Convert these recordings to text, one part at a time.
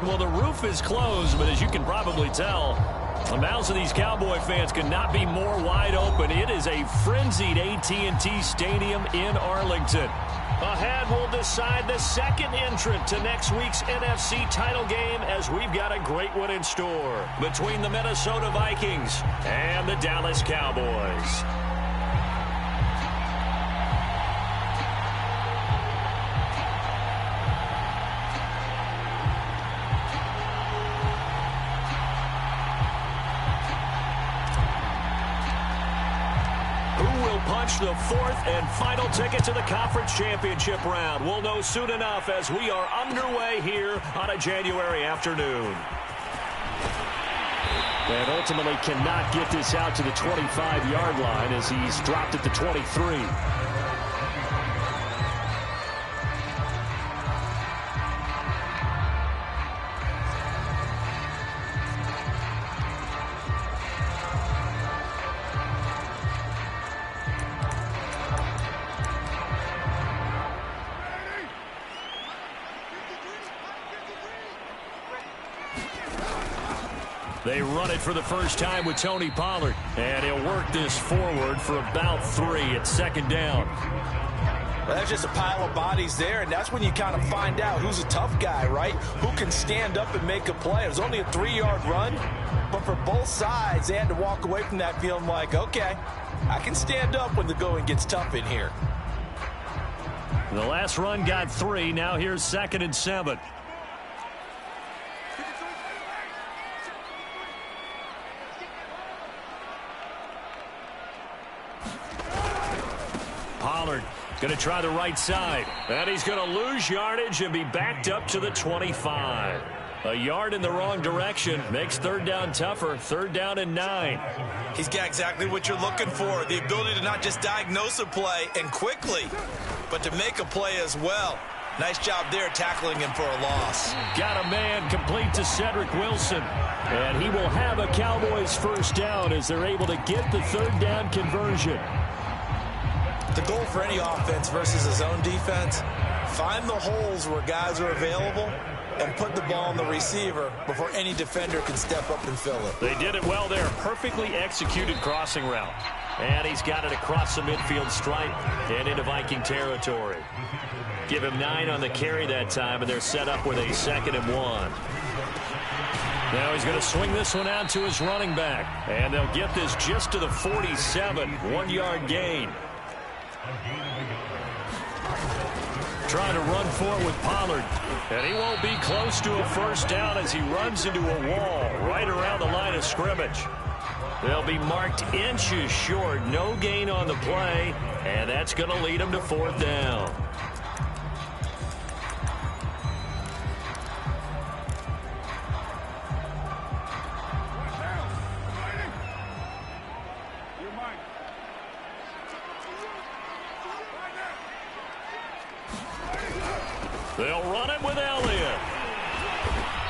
Well, the roof is closed, but as you can probably tell, the mouths of these Cowboy fans could not be more wide open. It is a frenzied AT&T Stadium in Arlington. Ahead, we'll decide the second entrant to next week's NFC title game as we've got a great one in store between the Minnesota Vikings and the Dallas Cowboys. The fourth and final ticket to the conference championship round. We'll know soon enough as we are underway here on a January afternoon. And ultimately cannot get this out to the 25-yard line as he's dropped at the 23. They run it for the first time with Tony Pollard. And he'll work this forward for about 3 at second down. Well, that's just a pile of bodies there, and that's when you kind of find out who's a tough guy, right? Who can stand up and make a play. It was only a 3-yard run, but for both sides, they had to walk away from that feeling like, okay, I can stand up when the going gets tough in here. The last run got 3. Now here's 2nd and 7. Pollard going to try the right side. And he's going to lose yardage and be backed up to the 25. A yard in the wrong direction makes third down tougher. 3rd down and 9. He's got exactly what you're looking for. The ability to not just diagnose a play and quickly, but to make a play as well. Nice job there tackling him for a loss. Got a man complete to Cedric Wilson. And he will have a Cowboys first down as they're able to get the 3rd down conversion. The goal for any offense versus a zone defense, find the holes where guys are available and put the ball on the receiver before any defender can step up and fill it. They did it well there. Perfectly executed crossing route. And he's got it across the midfield stripe and into Viking territory. Give him 9 on the carry that time, and they're set up with a 2nd and 1. Now he's going to swing this one out to his running back. And they'll get this just to the 47. 1-yard gain. Trying to run forward with Pollard. And he won't be close to a first down as he runs into a wall right around the line of scrimmage. They'll be marked inches short. No gain on the play. And that's going to lead him to 4th down. They'll run it with Elliott.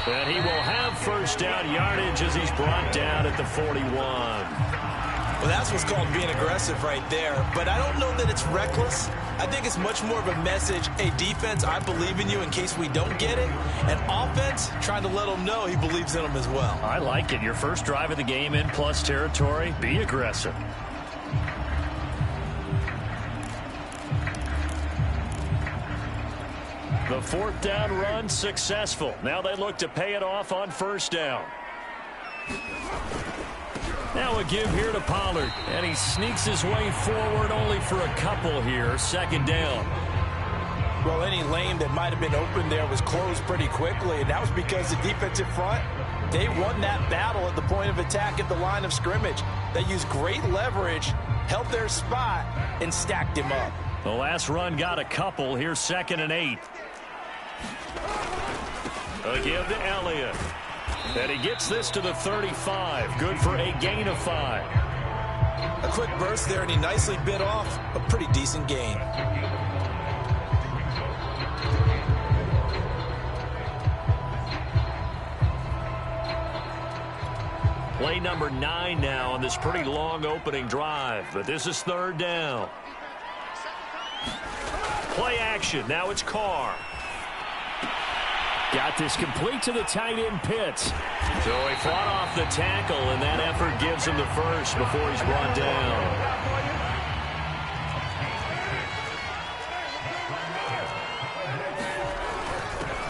And he will have first down yardage as he's brought down at the 41. Well, that's what's called being aggressive right there. But I don't know that it's reckless. I think it's much more of a message, hey, defense, I believe in you in case we don't get it. And offense, trying to let him know he believes in them as well. I like it. Your first drive of the game in plus territory, be aggressive. The 4th down run successful. Now they look to pay it off on first down. Now a give here to Pollard. And he sneaks his way forward only for a couple here. 2nd down. Well, any lane that might have been open there was closed pretty quickly. And that was because the defensive front, they won that battle at the point of attack at the line of scrimmage. They used great leverage, held their spot, and stacked him up. The last run got a couple. Here's 2nd and 8. A give to Elliott. And he gets this to the 35. Good for a gain of 5. A quick burst there, and he nicely bit off a pretty decent gain. Play number 9 now on this pretty long opening drive. But this is 3rd down. Play action. Now it's Carr. Got this complete to the tight end Pitts. So he fought off the tackle, and that effort gives him the first before he's brought down.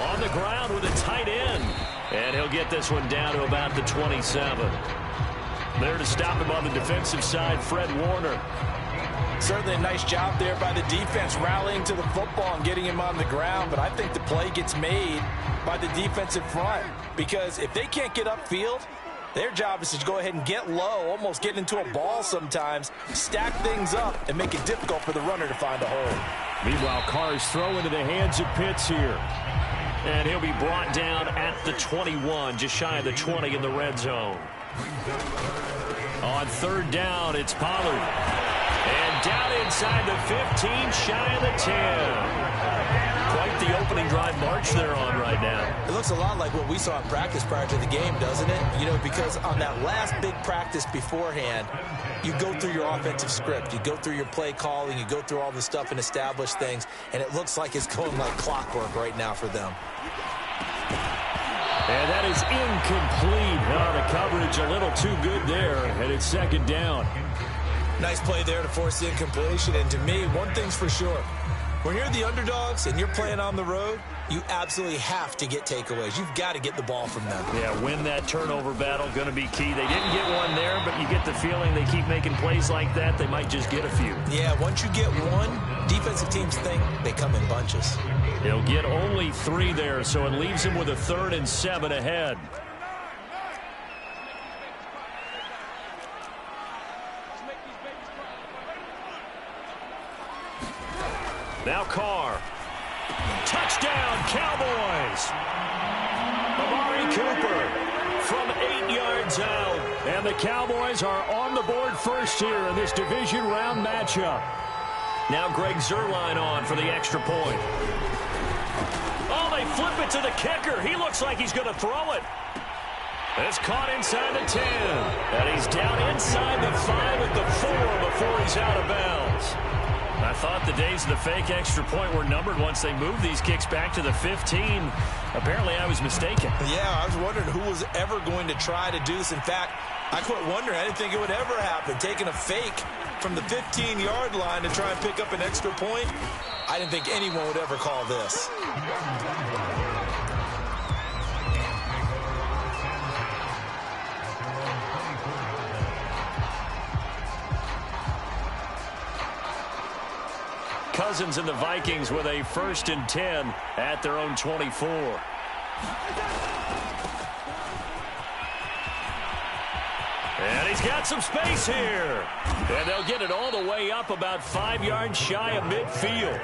On the ground with a tight end. And he'll get this one down to about the 27. There to stop him on the defensive side, Fred Warner. Certainly a nice job there by the defense, rallying to the football and getting him on the ground. But I think the play gets made by the defensive front, because if they can't get upfield, their job is to go ahead and get low, almost get into a ball sometimes, stack things up, and make it difficult for the runner to find a hole. Meanwhile, Carr's throw into the hands of Pitts here. And he'll be brought down at the 21, just shy of the 20 in the red zone. On third down, it's Pollard. And down inside the 15, shy of the 10. Quite the opening drive march they're on right now. It looks a lot like what we saw in practice prior to the game, doesn't it? You know, because on that last big practice beforehand, you go through your offensive script. You go through your play calling. You go through all the stuff and establish things. And it looks like it's going like clockwork right now for them. And that is incomplete. The coverage a little too good there, and it's second down. Nice play there to force the incompletion. And to me, one thing's for sure. When you're the underdogs and you're playing on the road, you absolutely have to get takeaways. You've got to get the ball from them. Yeah, win that turnover battle, going to be key. They didn't get one there, but you get the feeling they keep making plays like that, they might just get a few. Yeah, once you get one, defensive teams think they come in bunches. He'll get only 3 there, so it leaves him with a 3rd and 7 ahead. Now Carr. Touchdown, Cowboys! Amari Cooper from 8 yards out. And the Cowboys are on the board first here in this division round matchup. Now Greg Zuerlein on for the extra point. Oh, they flip it to the kicker. He looks like he's going to throw it. It's caught inside the 10. And he's down inside the 5 at the 4 before he's out of bounds. I thought the days of the fake extra point were numbered once they moved these kicks back to the 15. Apparently, I was mistaken. Yeah, I was wondering who was ever going to try to do this. In fact, I quit wondering. I didn't think it would ever happen. Taking a fake from the 15-yard line to try and pick up an extra point, I didn't think anyone would ever call this. Cousins and the Vikings with a 1st and 10 at their own 24. And he's got some space here. And they'll get it all the way up about 5 yards shy of midfield.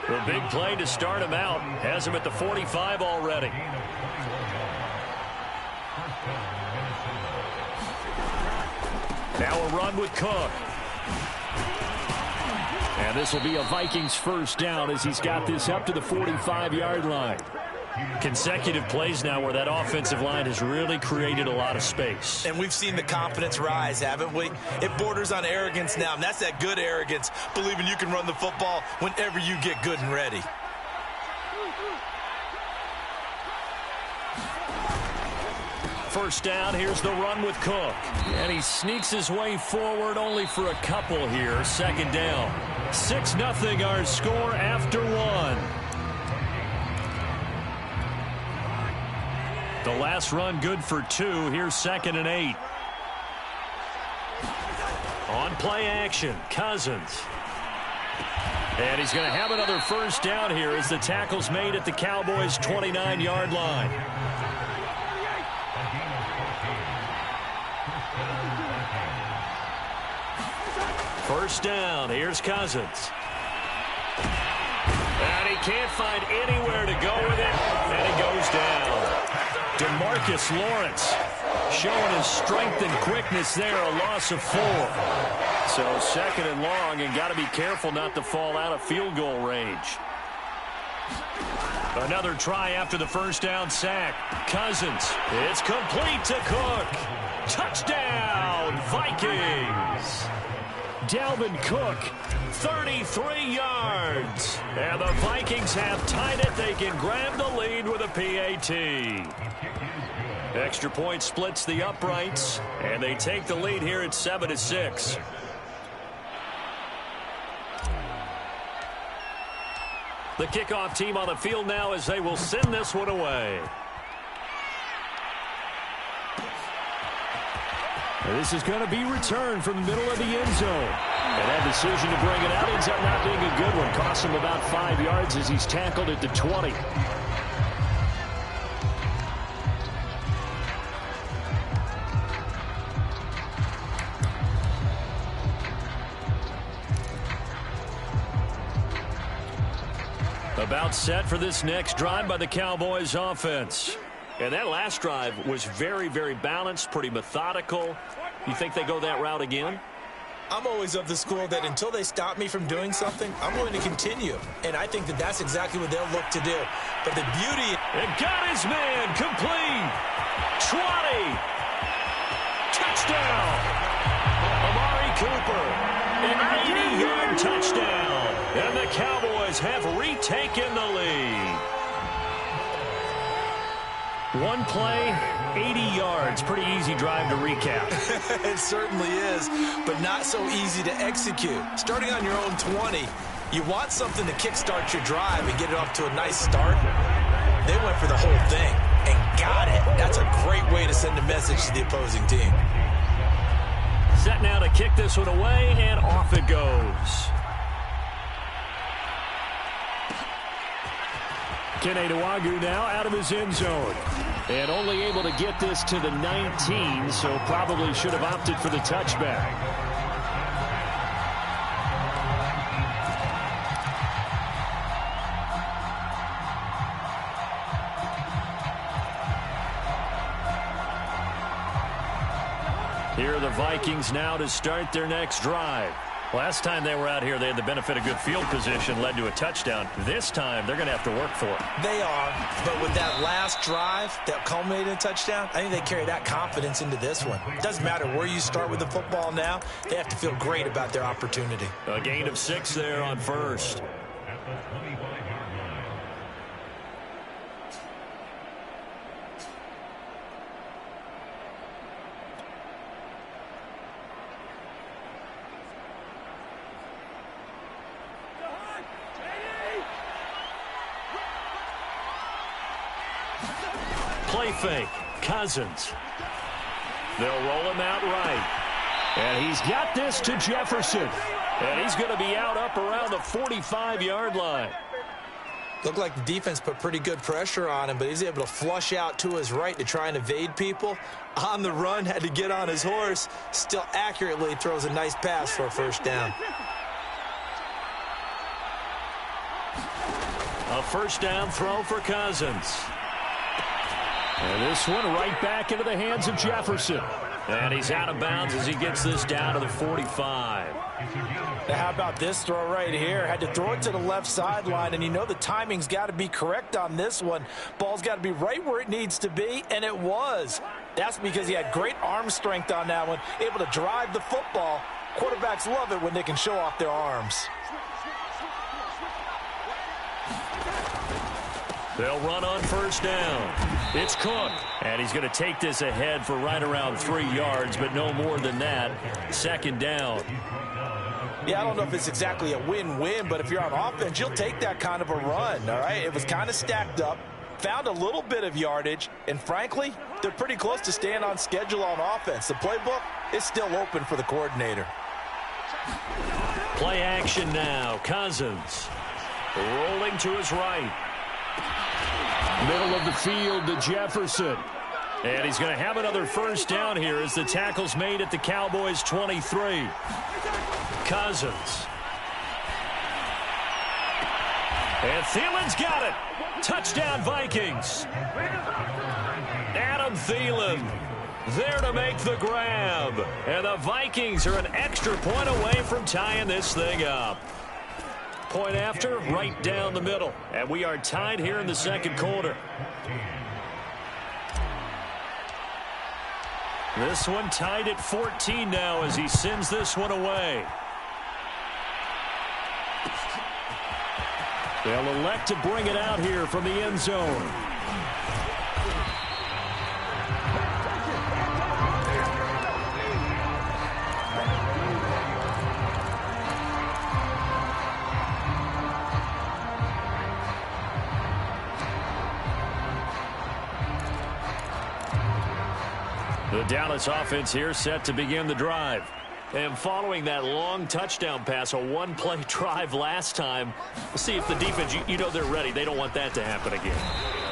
A big play to start him out. Has him at the 45 already. Now a run with Cook. And this will be a Vikings 1st down as he's got this up to the 45-yard line. Consecutive plays now where that offensive line has really created a lot of space. And we've seen the confidence rise, haven't we? It borders on arrogance now, and that's that good arrogance, believing you can run the football whenever you get good and ready. First down, here's the run with Cook. And he sneaks his way forward only for a couple here. 2nd down. 6-0 our score after 1. The last run good for 2. Here's 2nd and 8. On play action, Cousins. And he's going to have another 1st down here as the tackle's made at the Cowboys' 29-yard line. First down, here's Cousins. And he can't find anywhere to go with it, and he goes down. DeMarcus Lawrence showing his strength and quickness there, a loss of 4. So 2nd and long, and got to be careful not to fall out of field goal range. Another try after the 1st down sack. Cousins, it's complete to Cook. Touchdown, Vikings. Dalvin Cook, 33 yards. And the Vikings have tied it. They can grab the lead with a PAT. Extra point splits the uprights, and they take the lead here at 7-6. The kickoff team on the field now as they will send this one away. This is going to be returned from the middle of the end zone. And that decision to bring it out ends up not being a good one. Costs him about 5 yards as he's tackled at the 20. About set for this next drive by the Cowboys offense. And that last drive was very, very balanced, pretty methodical. You think they go that route again? I'm always of the school that until they stop me from doing something, I'm going to continue. And I think that that's exactly what they'll look to do. But the beauty... And got his man complete. 20. Touchdown. Amari Cooper. An 80-yard touchdown. And the Cowboys have retaken the lead. One play, 80 yards. Pretty easy drive to recap. It certainly is, but not so easy to execute. Starting on your own 20, you want something to kickstart your drive and get it off to a nice start. They went for the whole thing and got it. That's a great way to send a message to the opposing team. Set now to kick this one away, and off it goes. Kene Nwangwu now out of his end zone. And only able to get this to the 19, so probably should have opted for the touchback. Here are the Vikings now to start their next drive. Last time they were out here, they had the benefit of good field position, led to a touchdown. This time, they're going to have to work for it. They are, but with that last drive that culminated in a touchdown, I think they carry that confidence into this one. It doesn't matter where you start with the football now. They have to feel great about their opportunity. A gain of 6 there on first. Play fake. Cousins. They'll roll him out right. And he's got this to Jefferson. And he's going to be out up around the 45-yard line. Looked like the defense put pretty good pressure on him, but he's able to flush out to his right to try and evade people. On the run, had to get on his horse. Still accurately throws a nice pass for a first down. A first down throw for Cousins. And this one right back into the hands of Jefferson. And he's out of bounds as he gets this down to the 45. Now how about this throw right here? Had to throw it to the left sideline, and you know the timing's got to be correct on this one. Ball's got to be right where it needs to be, and it was. That's because he had great arm strength on that one, able to drive the football. Quarterbacks love it when they can show off their arms. They'll run on first down. It's Cook. And he's going to take this ahead for right around 3 yards, but no more than that. Second down. Yeah, I don't know if it's exactly a win-win, but if you're on offense, you'll take that kind of a run, all right? It was kind of stacked up, found a little bit of yardage, and frankly, they're pretty close to staying on schedule on offense. The playbook is still open for the coordinator. Play action now. Cousins rolling to his right. Middle of the field to Jefferson. And he's going to have another first down here as the tackle's made at the Cowboys' 23. Cousins. And Thielen's got it. Touchdown, Vikings. Adam Thielen there to make the grab. And the Vikings are an extra point away from tying this thing up. Point after, right down the middle. And we are tied here in the second quarter. This one tied at 14 now as he sends this one away. They'll elect to bring it out here from the end zone. The Dallas offense here set to begin the drive. And following that long touchdown pass, a one-play drive last time, we'll see if the defense, you know they're ready. They don't want that to happen again.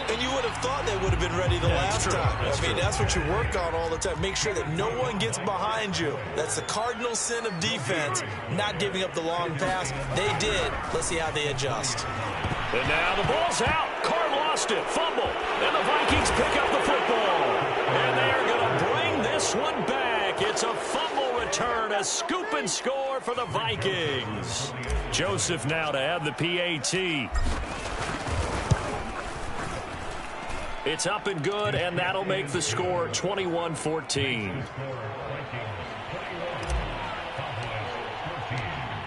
And you would have thought they would have been ready the last time. I mean, that's what you work on all the time. Make sure that no one gets behind you. That's the cardinal sin of defense, not giving up the long pass. They did. Let's see how they adjust. And now the ball's out. Carr lost it. Fumble. And the Vikings pick up the football. And they are going to bring this one back. It's a fumble return, a scoop and score for the Vikings. Joseph now to have the PAT. It's up and good, and that'll make the score 21-14.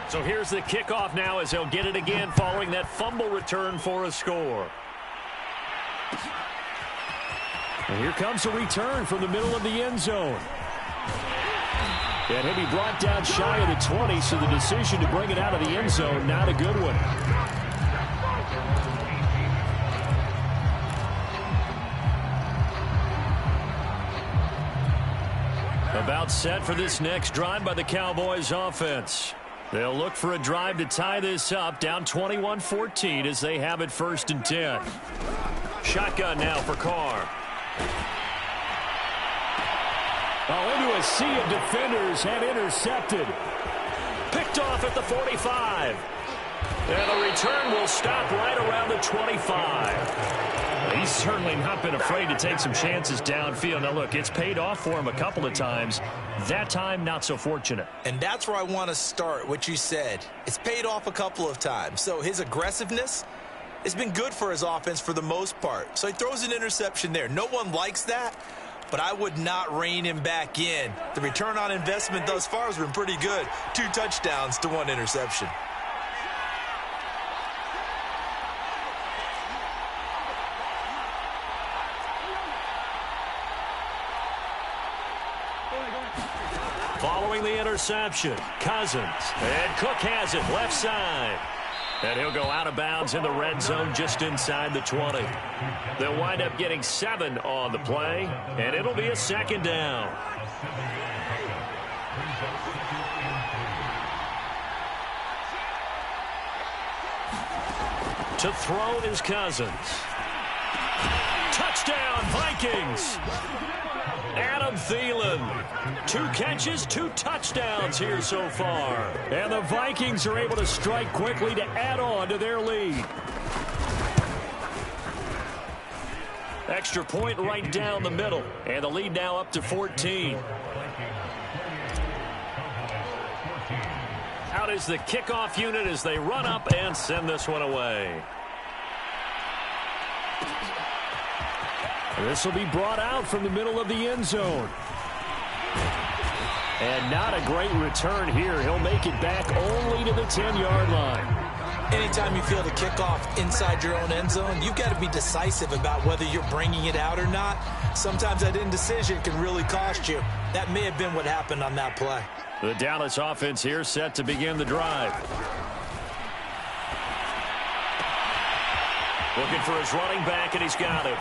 So here's the kickoff now as they'll get it again following that fumble return for a score. And here comes a return from the middle of the end zone. And he'll be brought down shy of the 20, so the decision to bring it out of the end zone, not a good one. About set for this next drive by the Cowboys offense. They'll look for a drive to tie this up, down 21-14 as they have it 1st and 10. Shotgun now for Carr. Into a sea of defenders and intercepted. Picked off at the 45. And the return will stop right around the 25. He's certainly not been afraid to take some chances downfield. Now, look, it's paid off for him a couple of times. That time, not so fortunate. And that's where I want to start, what you said. It's paid off a couple of times. So his aggressiveness has been good for his offense for the most part. So he throws an interception there. No one likes that, but I would not rein him back in. The return on investment thus far has been pretty good. 2 touchdowns to 1 interception. Following the interception, Cousins. And Cook has it left side. And he'll go out of bounds in the red zone just inside the 20. They'll wind up getting 7 on the play, and it'll be a 2nd down. To throw is Cousins. Touchdown, Vikings! Adam Thielen. 2 catches, 2 touchdowns here so far. And the Vikings are able to strike quickly to add on to their lead. Extra point right down the middle. And the lead now up to 14. Out is the kickoff unit as they run up and send this one away. This will be brought out from the middle of the end zone. And not a great return here. He'll make it back only to the 10-yard line. Anytime you feel the kickoff inside your own end zone, you've got to be decisive about whether you're bringing it out or not. Sometimes that indecision can really cost you. That may have been what happened on that play. The Dallas offense here set to begin the drive. Looking for his running back, and he's got it.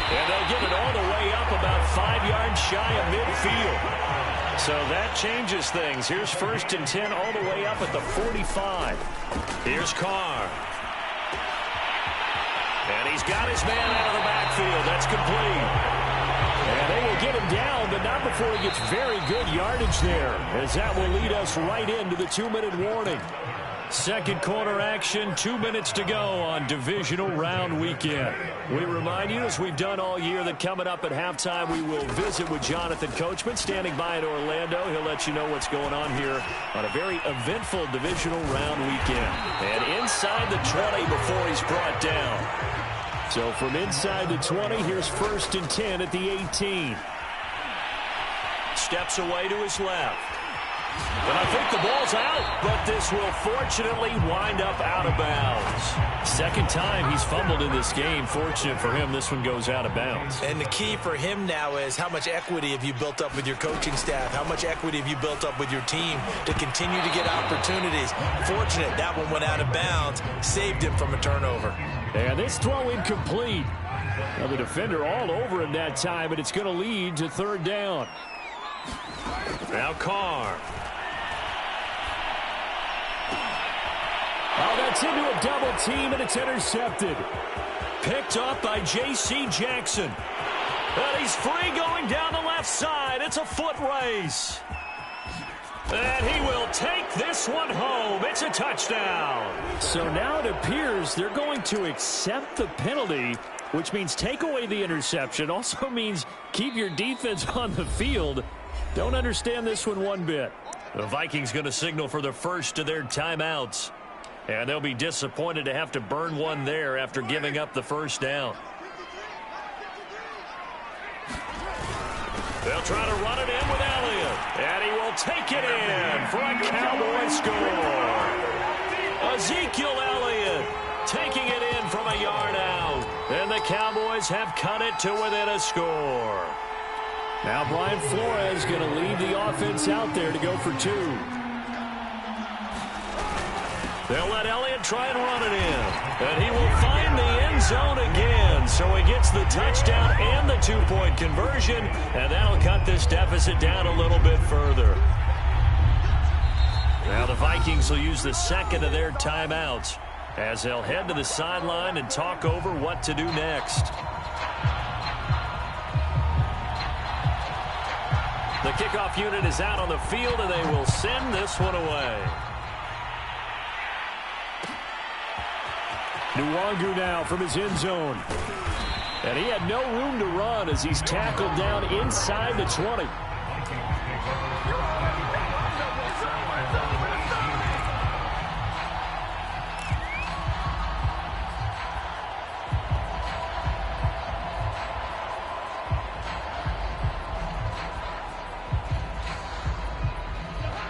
And they'll get it all the way up about 5 yards shy of midfield. So that changes things. Here's 1st and 10 all the way up at the 45. Here's Carr. And he's got his man out of the backfield. That's complete. And they will get him down, but not before he gets very good yardage there, as that will lead us right into the 2-minute warning. Second quarter action, 2 minutes to go on divisional round weekend. We remind you, as we've done all year, that coming up at halftime, we will visit with Jonathan Coachman, standing by in Orlando. He'll let you know what's going on here on a very eventful divisional round weekend. And inside the 20 before he's brought down. So from inside the 20, here's 1st and 10 at the 18. Steps away to his left. And I think the ball's out, but this will fortunately wind up out of bounds. Second time he's fumbled in this game. Fortunate for him, this one goes out of bounds. And the key for him now is how much equity have you built up with your coaching staff? How much equity have you built up with your team to continue to get opportunities? Fortunate that one went out of bounds, saved him from a turnover. And this throw incomplete. Now the defender all over him that time, but it's going to lead to third down. Now Carr. Oh, that's into a double team, and it's intercepted. Picked up by J.C. Jackson. And he's free going down the left side. It's a foot race. And he will take this one home. It's a touchdown. So now it appears they're going to accept the penalty, which means take away the interception. Also means keep your defense on the field. Don't understand this one bit. The Vikings going to signal for the first of their timeouts. And they'll be disappointed to have to burn one there after giving up the first down. They'll try to run it in with Elliott. And he will take it in for a Cowboy score. Ezekiel Elliott taking it in from a yard out. And the Cowboys have cut it to within a score. Now Brian Flores going to lead the offense out there to go for two. They'll let Elliott try and run it in. And he will find the end zone again. So he gets the touchdown and the two-point conversion. And that'll cut this deficit down a little bit further. Now the Vikings will use the second of their timeouts as they'll head to the sideline and talk over what to do next. The kickoff unit is out on the field, and they will send this one away. Nwangu now from his end zone. And he had no room to run as he's tackled down inside the 20.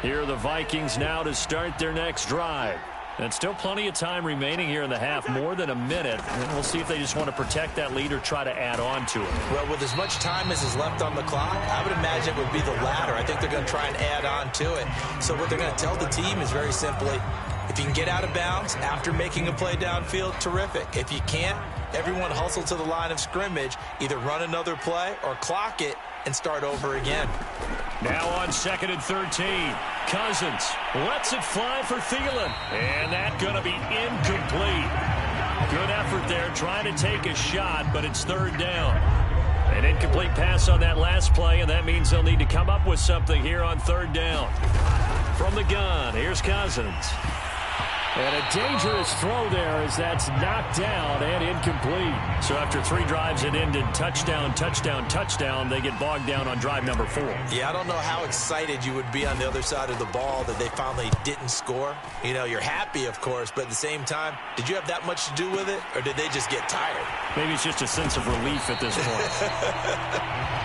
Here are the Vikings now to start their next drive. And still plenty of time remaining here in the half, more than a minute. And we'll see if they just want to protect that lead or try to add on to it. Well, with as much time as is left on the clock, I would imagine it would be the latter. I think they're going to try and add on to it. So what they're going to tell the team is very simply, if you can get out of bounds after making a play downfield, terrific. If you can't, everyone hustle to the line of scrimmage, either run another play or clock it and start over again. Now on 2nd and 13. Cousins lets it fly for Thielen. And that's going to be incomplete. Good effort there trying to take a shot, but it's third down. An incomplete pass on that last play, and that means they'll need to come up with something here on third down. From the gun, here's Cousins. And a dangerous throw there as that's knocked down and incomplete. So after 3 drives it ended touchdown, touchdown, touchdown, they get bogged down on drive number 4. Yeah, I don't know how excited you would be on the other side of the ball that they finally didn't score. You know, you're happy, of course, but at the same time, did you have that much to do with it, or did they just get tired? Maybe it's just a sense of relief at this point.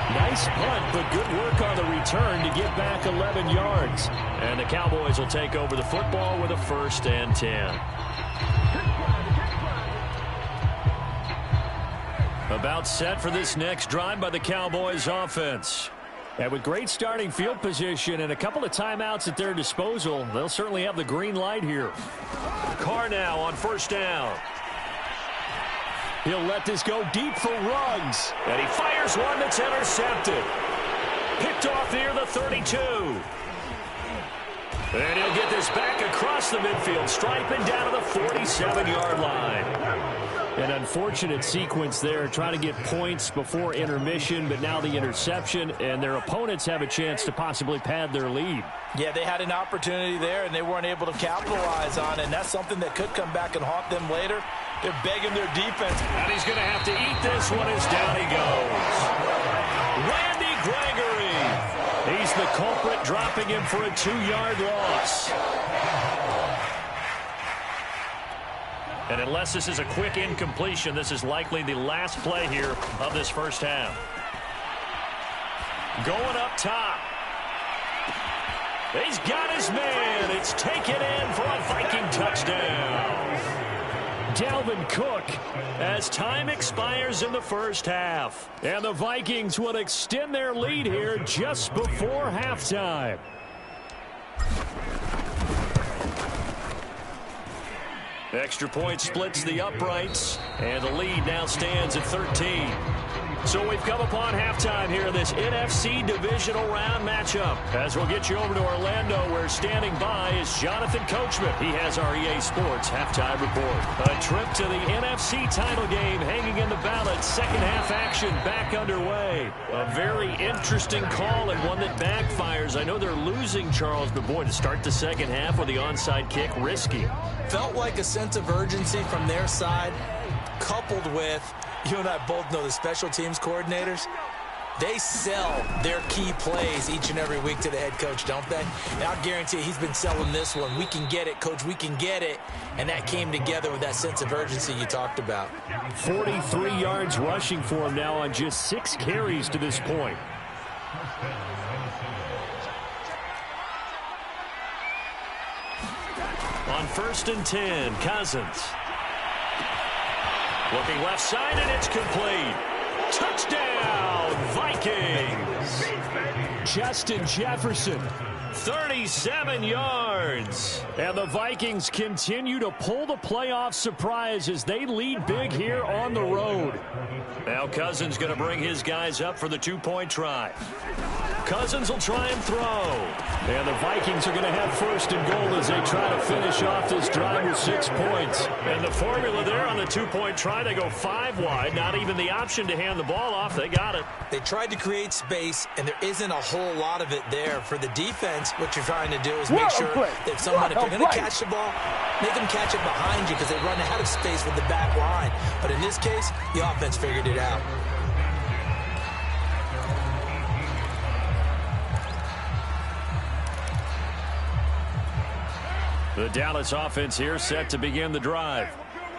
Nice punt, but good work on the return to get back 11 yards. And the Cowboys will take over the football with a 1st and 10. About set for this next drive by the Cowboys offense. And with great starting field position and a couple of timeouts at their disposal, they'll certainly have the green light here. Carr now on 1st down. He'll let this go deep for Ruggs. And he fires one that's intercepted. Picked off near the 32. And he'll get this back across the midfield stripe and down to the 47-yard line. An unfortunate sequence there, trying to get points before intermission, but now the interception, and their opponents have a chance to possibly pad their lead. Yeah, they had an opportunity there, and they weren't able to capitalize on it, and that's something that could come back and haunt them later. They're begging their defense. And he's going to have to eat this one as down he goes. Randy Gregory. He's the culprit, dropping him for a 2-yard loss. And unless this is a quick incompletion, this is likely the last play here of this first half. Going up top. He's got his man. It's taken in for a Viking touchdown. Dalvin Cook as time expires in the first half. And the Vikings will extend their lead here just before halftime. Extra point splits the uprights, and the lead now stands at 13. So we've come upon halftime here in this NFC divisional round matchup. As we'll get you over to Orlando, where standing by is Jonathan Coachman. He has our EA Sports halftime report. A trip to the NFC title game hanging in the balance. Second half action back underway. A very interesting call and one that backfires. I know they're losing, Charles, but boy, to start the second half with the onside kick, risky. Felt like a sense of urgency from their side, coupled with, you and I both know the special teams coordinators, they sell their key plays each and every week to the head coach, don't they? And I'll guarantee you he's been selling this one. We can get it, coach, we can get it. And that came together with that sense of urgency you talked about. 43 yards rushing for him now on just 6 carries to this point. On 1st and 10, Cousins. Looking left side, and it's complete. Touchdown, Vikings. Justin Jefferson, 37 yards. And the Vikings continue to pull the playoff surprise as they lead big here on the road. Now Cousins going to bring his guys up for the 2-point try. Cousins will try and throw. And the Vikings are going to have 1st and goal as they try to finish off this drive with 6 points. And the formula there on the 2-point try, they go 5 wide. Not even the option to hand the ball off. They got it. They tried to create space, and there isn't a whole lot of it there. For the defense, what you're trying to do is make sure that someone, if they're going to catch the ball, make them catch it behind you because they run out of space with the back line. But in this case, the offense figured it out. The Dallas offense here set to begin the drive.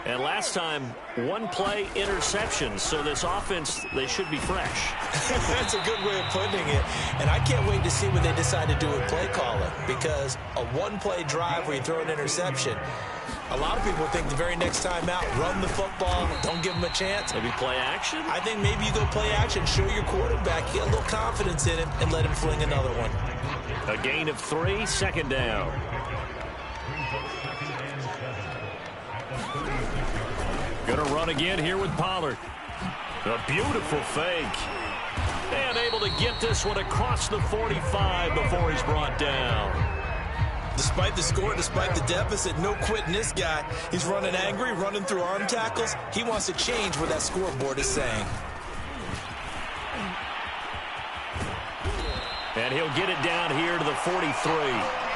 And last time, 1-play interception. So this offense, they should be fresh. That's a good way of putting it. And I can't wait to see what they decide to do with play calling. Because a 1-play drive where you throw an interception, a lot of people think the very next time out, run the football, don't give them a chance. Maybe play action? I think maybe you go play action, show your quarterback, get a little confidence in him, and let him fling another one. A gain of 3, 2nd down. Going to run again here with Pollard. A beautiful fake. And able to get this one across the 45 before he's brought down. Despite the score, despite the deficit, no quitting this guy. He's running angry, running through arm tackles. He wants to change what that scoreboard is saying. And he'll get it down here to the 43.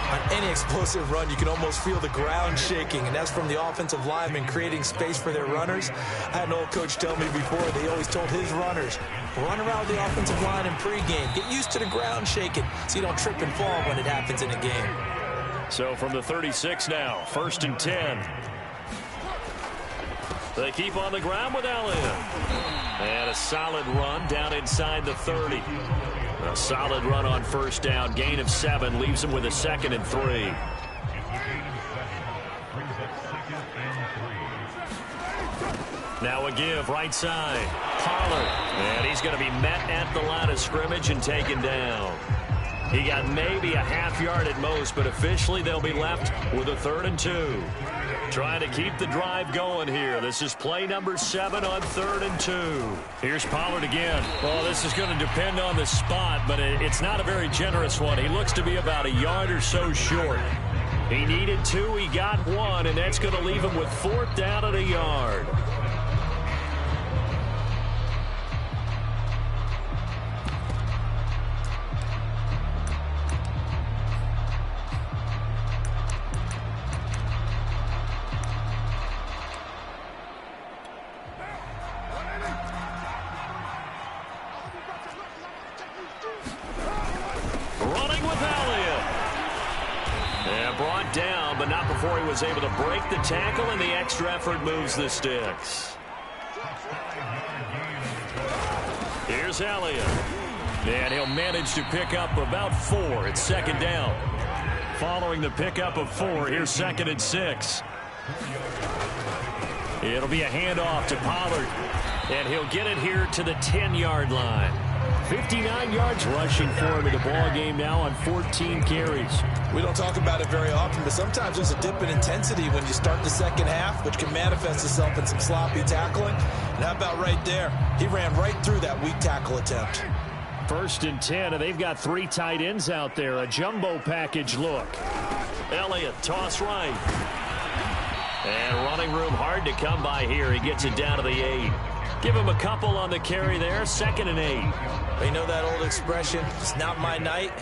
On any explosive run, you can almost feel the ground shaking, and that's from the offensive linemen creating space for their runners. I had an old coach tell me before, they always told his runners, run around the offensive line in pregame. Get used to the ground shaking so you don't trip and fall when it happens in a game. So from the 36 now, 1st and 10. They keep on the ground with Elliott. And a solid run down inside the 30. A solid run on 1st down. Gain of 7 leaves him with a 2nd and 3. Now a give right side. Pollard. And he's going to be met at the line of scrimmage and taken down. He got maybe a half yard at most, but officially they'll be left with a 3rd and 2. Trying to keep the drive going here. This is play number 7 on 3rd and 2. Here's Pollard again. Well, this is going to depend on the spot, but it's not a very generous one. He looks to be about a yard or so short. He needed 2. He got 1, and that's going to leave him with 4th down at a yard. Down, but not before he was able to break the tackle, and the extra effort moves the sticks. Here's Elliott. And he'll manage to pick up about 4. It's second down. Following the pickup of 4, here's 2nd and 6. It'll be a handoff to Pollard. And he'll get it here to the 10-yard line. 59 yards rushing for him in the ball game now on 14 carries. We don't talk about it very often, but sometimes there's a dip in intensity when you start the second half, which can manifest itself in some sloppy tackling. And how about right there? He ran right through that weak tackle attempt. 1st and 10, and they've got 3 tight ends out there. A jumbo package look. Elliott, toss right. And running room hard to come by here. He gets it down to the 8. Give him a couple on the carry there. 2nd and 8. You know that old expression, it's not my night?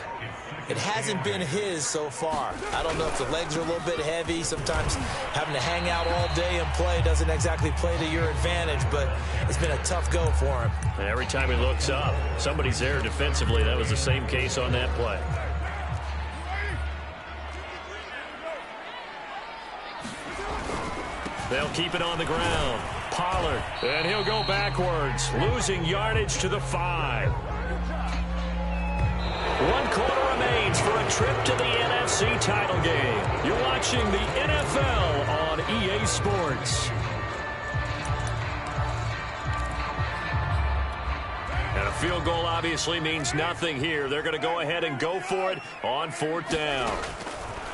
It hasn't been his so far. I don't know if the legs are a little bit heavy. Sometimes having to hang out all day and play doesn't exactly play to your advantage, but it's been a tough go for him. And every time he looks up, somebody's there defensively. That was the same case on that play. They'll keep it on the ground. Pollard, and he'll go backwards, losing yardage to the 5. 1 quarter remains for a trip to the NFC title game. You're watching the NFL on EA Sports. And a field goal obviously means nothing here. They're going to go ahead and go for it on 4th down.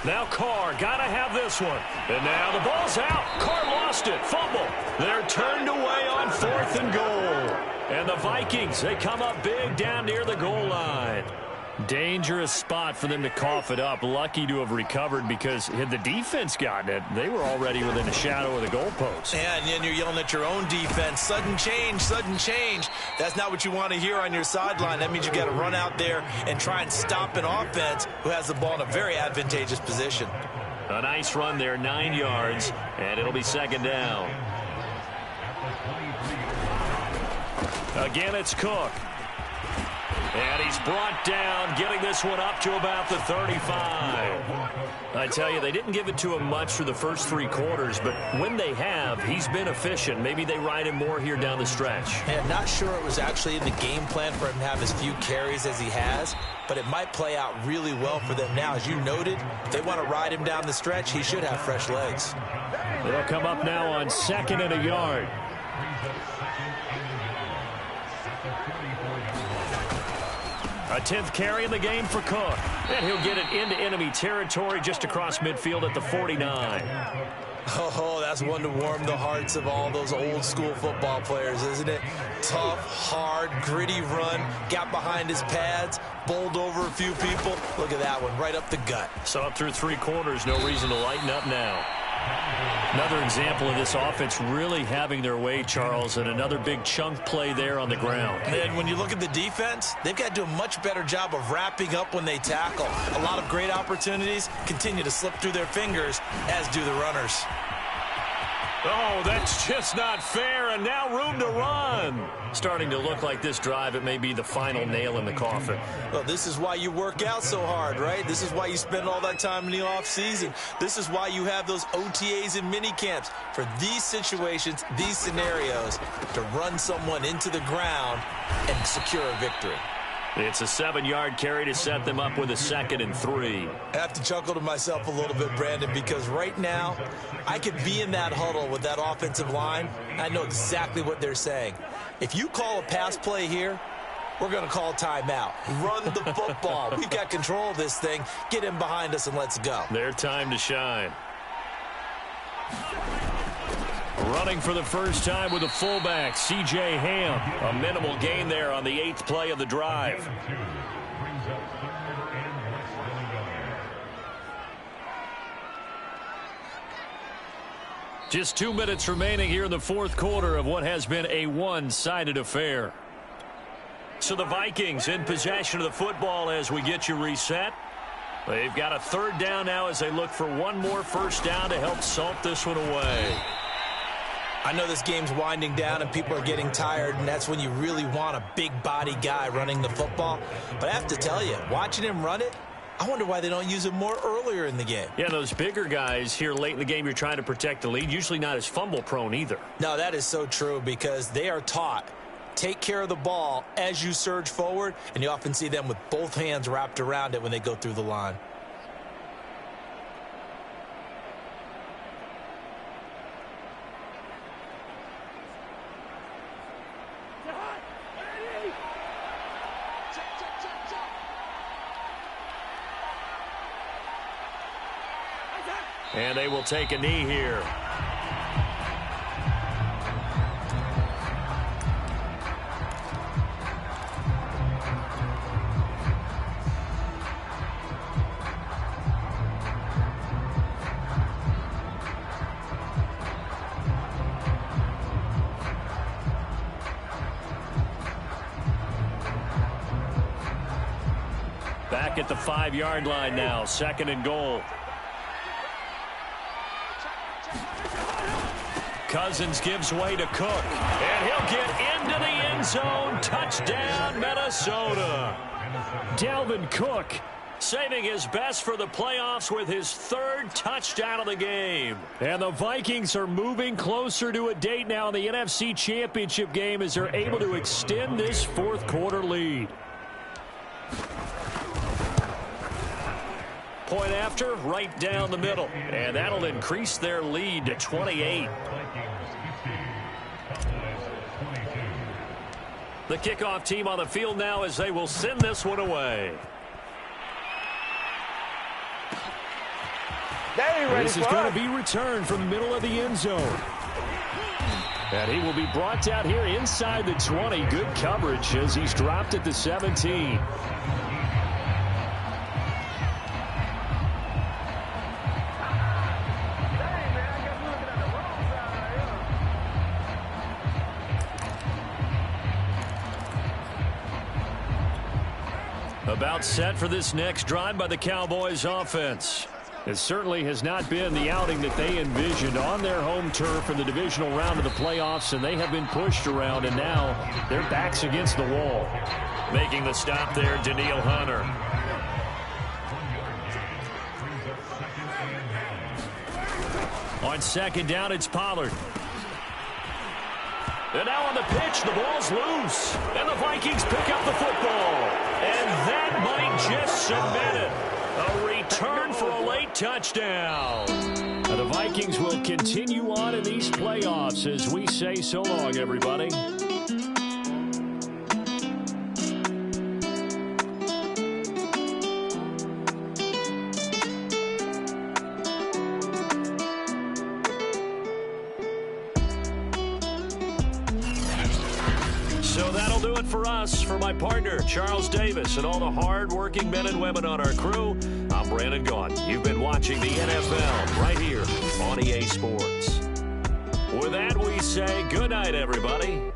Now Carr, gotta have this one. And now the ball's out. Carr lost it. Fumble. They're turned away on 4th and goal. And the Vikings, they come up big down near the goal line. Dangerous spot for them to cough it up. Lucky to have recovered because had the defense gotten it, they were already within the shadow of the goalpost. Yeah, and then you're yelling at your own defense. Sudden change, sudden change. That's not what you want to hear on your sideline. That means you got to run out there and try and stop an offense who has the ball in a very advantageous position. A nice run there, 9 yards, and it'll be 2nd down. Again, it's Cook. And he's brought down, getting this one up to about the 35. I tell you, they didn't give it to him much for the first 3 quarters, but when they have, he's been efficient. Maybe they ride him more here down the stretch. Yeah, not sure it was actually in the game plan for him to have as few carries as he has, but it might play out really well for them now. As you noted, if they want to ride him down the stretch, he should have fresh legs. They'll come up now on 2nd and a yard. A 10th carry in the game for Cook. And he'll get it into enemy territory just across midfield at the 49. Oh, that's one to warm the hearts of all those old school football players, isn't it? Tough, hard, gritty run. Got behind his pads, bowled over a few people. Look at that one, right up the gut. So up through 3 quarters, no reason to lighten up now. Another example of this offense really having their way, Charles, and another big chunk play there on the ground. And when you look at the defense, they've got to do a much better job of wrapping up when they tackle. A lot of great opportunities continue to slip through their fingers, as do the runners. Oh, that's just not fair, and now room to run. Starting to look like this drive, it may be the final nail in the coffin. Well, this is why you work out so hard, right? This is why you spend all that time in the offseason. This is why you have those OTAs and mini camps for these situations, these scenarios, to run someone into the ground and secure a victory. It's a 7-yard carry to set them up with a 2nd and 3. I have to chuckle to myself a little bit, Brandon, because right now I could be in that huddle with that offensive line. I know exactly what they're saying. If you call a pass play here, we're going to call timeout. Run the football. We've got control of this thing. Get in behind us and let's go. Their time to shine. Running for the first time with a fullback, C.J. Ham. A minimal gain there on the 8th play of the drive. Just 2 minutes remaining here in the 4th quarter of what has been a one-sided affair. So the Vikings in possession of the football as we get you reset. They've got a 3rd down now as they look for one more first down to help salt this one away. I know this game's winding down and people are getting tired, and that's when you really want a big body guy running the football. But I have to tell you, watching him run it, I wonder why they don't use him more earlier in the game. Yeah, those bigger guys here late in the game, you're trying to protect the lead, usually not as fumble prone either. No, that is so true because they are taught take care of the ball as you surge forward, and you often see them with both hands wrapped around it when they go through the line. And they will take a knee here. Back at the 5-yard line now, 2nd and goal. Cousins gives way to Cook, and he'll get into the end zone. Touchdown, Minnesota. Dalvin Cook saving his best for the playoffs with his 3rd touchdown of the game. And the Vikings are moving closer to a date now in the NFC Championship game as they're able to extend this 4th quarter lead. Point after, right down the middle. And that'll increase their lead to 28. The kickoff team on the field now as they will send this one away. This is going to be returned from the middle of the end zone. And he will be brought down here inside the 20. Good coverage as he's dropped at the 17. About set for this next drive by the Cowboys offense. It certainly has not been the outing that they envisioned on their home turf in the divisional round of the playoffs, and they have been pushed around, and now their backs against the wall. Making the stop there, Danielle Hunter. On 2nd down, it's Pollard. And now on the pitch, the ball's loose. And the Vikings pick up the football. And that might just submit it. A return for a late touchdown. Now the Vikings will continue on in these playoffs as we say so long, everybody. So that'll do it for us. For my partner, Charles Davis, and all the hard-working men and women on our crew, I'm Brandon Gaudin. You've been watching the NFL right here on EA Sports. With that, we say good night, everybody.